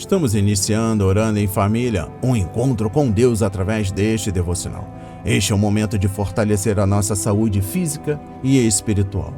Estamos iniciando Orando em Família, um encontro com Deus através deste devocional. Este é o momento de fortalecer a nossa saúde física e espiritual.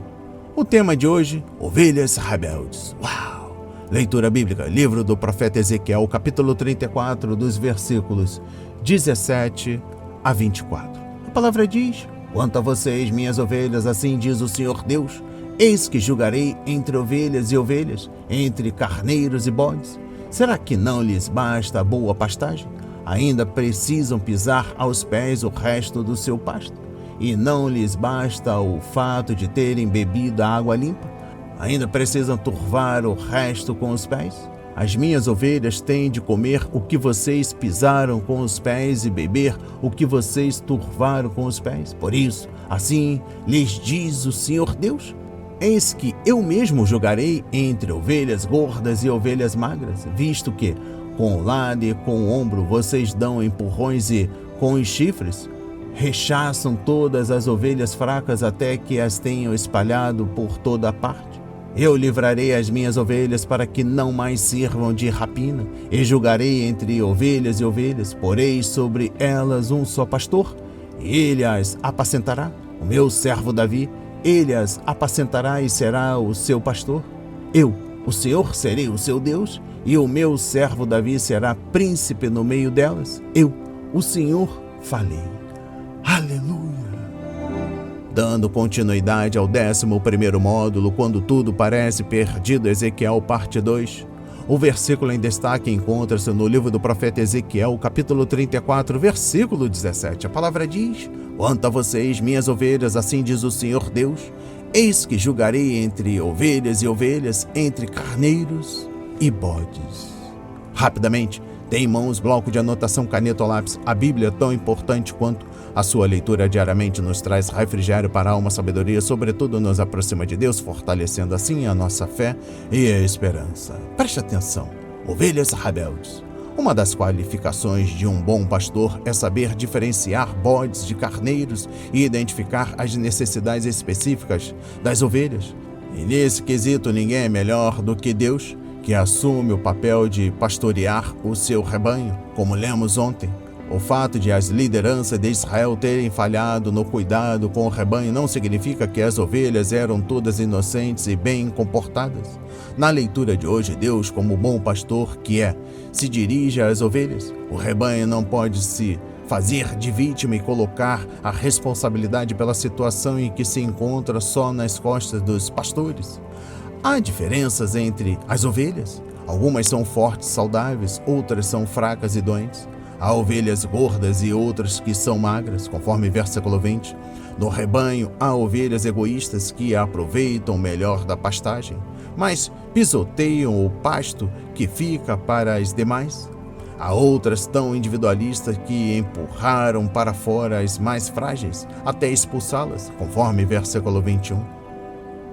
O tema de hoje, ovelhas rebeldes. Uau! Leitura bíblica, livro do profeta Ezequiel, capítulo 34, dos versículos 17 a 24. A palavra diz: quanto a vocês, minhas ovelhas, assim diz o Senhor Deus, eis que julgarei entre ovelhas e ovelhas, entre carneiros e bodes. Será que não lhes basta a boa pastagem? Ainda precisam pisar aos pés o resto do seu pasto? E não lhes basta o fato de terem bebido a água limpa? Ainda precisam turvar o resto com os pés? As minhas ovelhas têm de comer o que vocês pisaram com os pés e beber o que vocês turvaram com os pés. Por isso, assim lhes diz o Senhor Deus: eis que eu mesmo julgarei entre ovelhas gordas e ovelhas magras, visto que, com o lado e com o ombro, vocês dão empurrões e, com os chifres, rechaçam todas as ovelhas fracas até que as tenham espalhado por toda a parte. Eu livrarei as minhas ovelhas para que não mais sirvam de rapina, e julgarei entre ovelhas e ovelhas, porei sobre elas um só pastor, e ele as apacentará, o meu servo Davi. Ele as apacentará e será o seu pastor. Eu, o Senhor, serei o seu Deus, e o meu servo Davi será príncipe no meio delas. Eu, o Senhor, falei. Aleluia! Dando continuidade ao 11º módulo, quando tudo parece perdido, Ezequiel, parte 2. O versículo em destaque encontra-se no livro do profeta Ezequiel, capítulo 34, versículo 17. A palavra diz: quanto a vocês, minhas ovelhas, assim diz o Senhor Deus, eis que julgarei entre ovelhas e ovelhas, entre carneiros e bodes. Rapidamente, tem em mãos bloco de anotação, caneta ou lápis. A Bíblia, tão importante quanto a sua leitura diariamente, nos traz refrigério para a alma, sabedoria, sobretudo nos aproxima de Deus, fortalecendo assim a nossa fé e a esperança. Preste atenção, ovelhas rebeldes. Uma das qualificações de um bom pastor é saber diferenciar bodes de carneiros e identificar as necessidades específicas das ovelhas. E nesse quesito, ninguém é melhor do que Deus, que assume o papel de pastorear o seu rebanho, como lemos ontem. O fato de as lideranças de Israel terem falhado no cuidado com o rebanho não significa que as ovelhas eram todas inocentes e bem comportadas. Na leitura de hoje, Deus, como bom pastor que é, se dirige às ovelhas. O rebanho não pode se fazer de vítima e colocar a responsabilidade pela situação em que se encontra só nas costas dos pastores. Há diferenças entre as ovelhas. Algumas são fortes, saudáveis, outras são fracas e doentes. Há ovelhas gordas e outras que são magras, conforme versículo 20. No rebanho, há ovelhas egoístas que aproveitam melhor da pastagem, mas pisoteiam o pasto que fica para as demais. Há outras tão individualistas que empurraram para fora as mais frágeis, até expulsá-las, conforme versículo 21.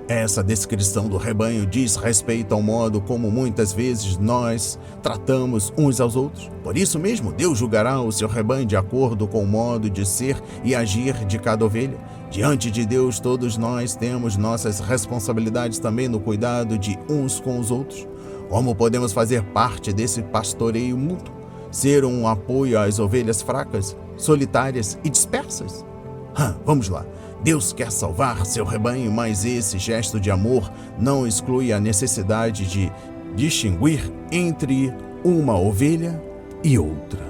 Essa descrição do rebanho diz respeito ao modo como muitas vezes nós tratamos uns aos outros. Por isso mesmo, Deus julgará o seu rebanho de acordo com o modo de ser e agir de cada ovelha. Diante de Deus, todos nós temos nossas responsabilidades também no cuidado de uns com os outros. Como podemos fazer parte desse pastoreio mútuo? Ser um apoio às ovelhas fracas, solitárias e dispersas? Vamos lá. Deus quer salvar seu rebanho, mas esse gesto de amor não exclui a necessidade de distinguir entre uma ovelha e outra.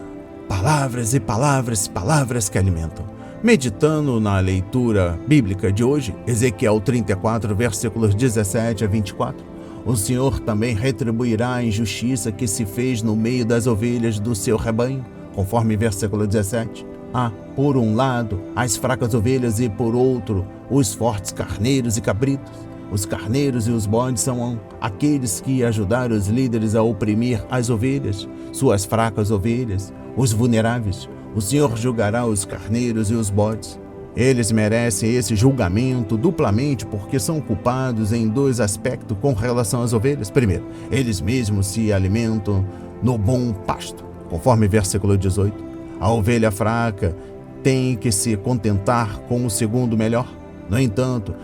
Palavras e palavras, palavras que alimentam. Meditando na leitura bíblica de hoje, Ezequiel 34, versículos 17 a 24, o Senhor também retribuirá a injustiça que se fez no meio das ovelhas do seu rebanho, conforme versículo 17. Há, por um lado, as fracas ovelhas e, por outro, os fortes carneiros e cabritos. Os carneiros e os bodes são aqueles que ajudaram os líderes a oprimir as ovelhas, suas fracas ovelhas, os vulneráveis. O Senhor julgará os carneiros e os bodes. Eles merecem esse julgamento duplamente porque são culpados em dois aspectos com relação às ovelhas. Primeiro, eles mesmos se alimentam no bom pasto, conforme versículo 18. A ovelha fraca tem que se contentar com o segundo melhor. No entanto,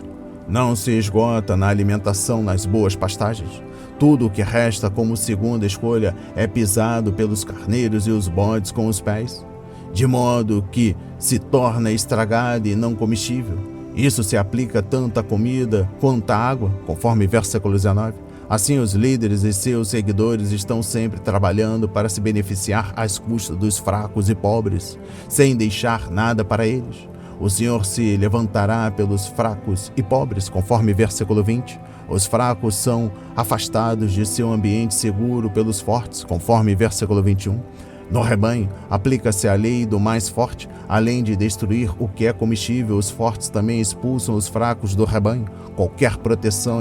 não se esgota na alimentação nas boas pastagens. Tudo o que resta como segunda escolha é pisado pelos carneiros e os bodes com os pés, de modo que se torna estragado e não comestível. Isso se aplica tanto à comida quanto à água, conforme versículo 19. Assim, os líderes e seus seguidores estão sempre trabalhando para se beneficiar às custas dos fracos e pobres, sem deixar nada para eles. O Senhor se levantará pelos fracos e pobres, conforme versículo 20. Os fracos são afastados de seu ambiente seguro pelos fortes, conforme versículo 21. No rebanho, aplica-se a lei do mais forte. Além de destruir o que é comestível, os fortes também expulsam os fracos do rebanho. Qualquer proteção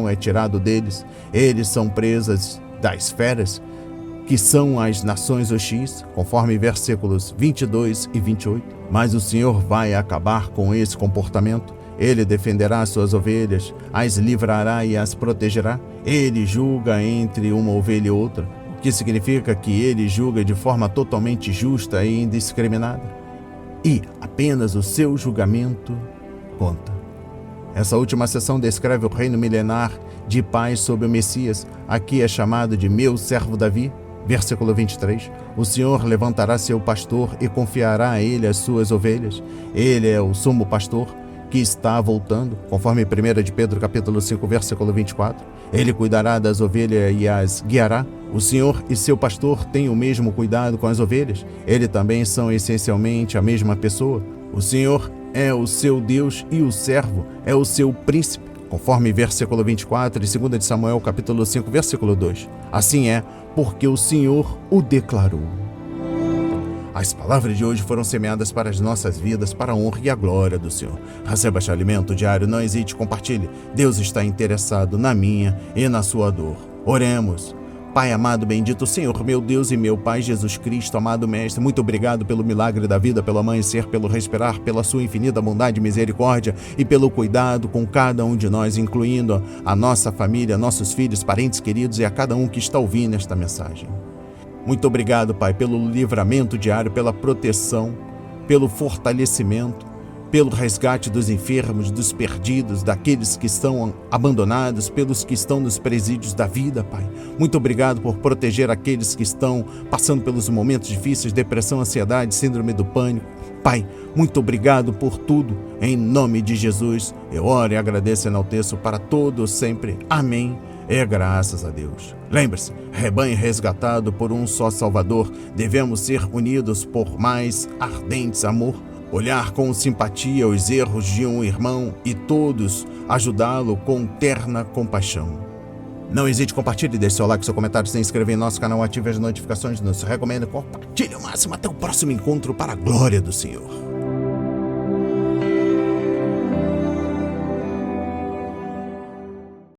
é tirado deles. Eles são presas das feras, que são as nações hostis, conforme versículos 22 e 28. Mas o Senhor vai acabar com esse comportamento. Ele defenderá suas ovelhas, as livrará e as protegerá. Ele julga entre uma ovelha e outra, o que significa que ele julga de forma totalmente justa e indiscriminada. E apenas o seu julgamento conta. Essa última seção descreve o reino milenar de paz sobre o Messias. Aqui é chamado de meu servo Davi. Versículo 23. O Senhor levantará seu pastor e confiará a ele as suas ovelhas. Ele é o sumo pastor que está voltando, conforme 1 de Pedro capítulo 5, versículo 24. Ele cuidará das ovelhas e as guiará. O Senhor e seu pastor têm o mesmo cuidado com as ovelhas. Eles também são essencialmente a mesma pessoa. O Senhor é o seu Deus e o servo é o seu príncipe, conforme versículo 24 de 2 de Samuel capítulo 5, versículo 2. Assim é, porque o Senhor o declarou. As palavras de hoje foram semeadas para as nossas vidas, para a honra e a glória do Senhor. Receba este alimento diário, não hesite, compartilhe. Deus está interessado na minha e na sua dor. Oremos. Pai amado, bendito Senhor, meu Deus e meu Pai Jesus Cristo, amado Mestre, muito obrigado pelo milagre da vida, pelo amanhecer, pelo respirar, pela sua infinita bondade e misericórdia e pelo cuidado com cada um de nós, incluindo a nossa família, nossos filhos, parentes queridos e a cada um que está ouvindo esta mensagem. Muito obrigado, Pai, pelo livramento diário, pela proteção, pelo fortalecimento, pelo resgate dos enfermos, dos perdidos, daqueles que estão abandonados, pelos que estão nos presídios da vida, Pai. Muito obrigado por proteger aqueles que estão passando pelos momentos difíceis, depressão, ansiedade, síndrome do pânico. Pai, muito obrigado por tudo. Em nome de Jesus, eu oro e agradeço e enalteço para todos sempre. Amém. É graças a Deus. Lembre-se, rebanho resgatado por um só Salvador, devemos ser unidos por mais ardentes amor, olhar com simpatia os erros de um irmão e todos ajudá-lo com terna compaixão. Não hesite, compartilhe, deixe seu like, seu comentário, se inscreva em nosso canal, ative as notificações, nos recomenda, compartilhe ao máximo. Até o próximo encontro para a glória do Senhor.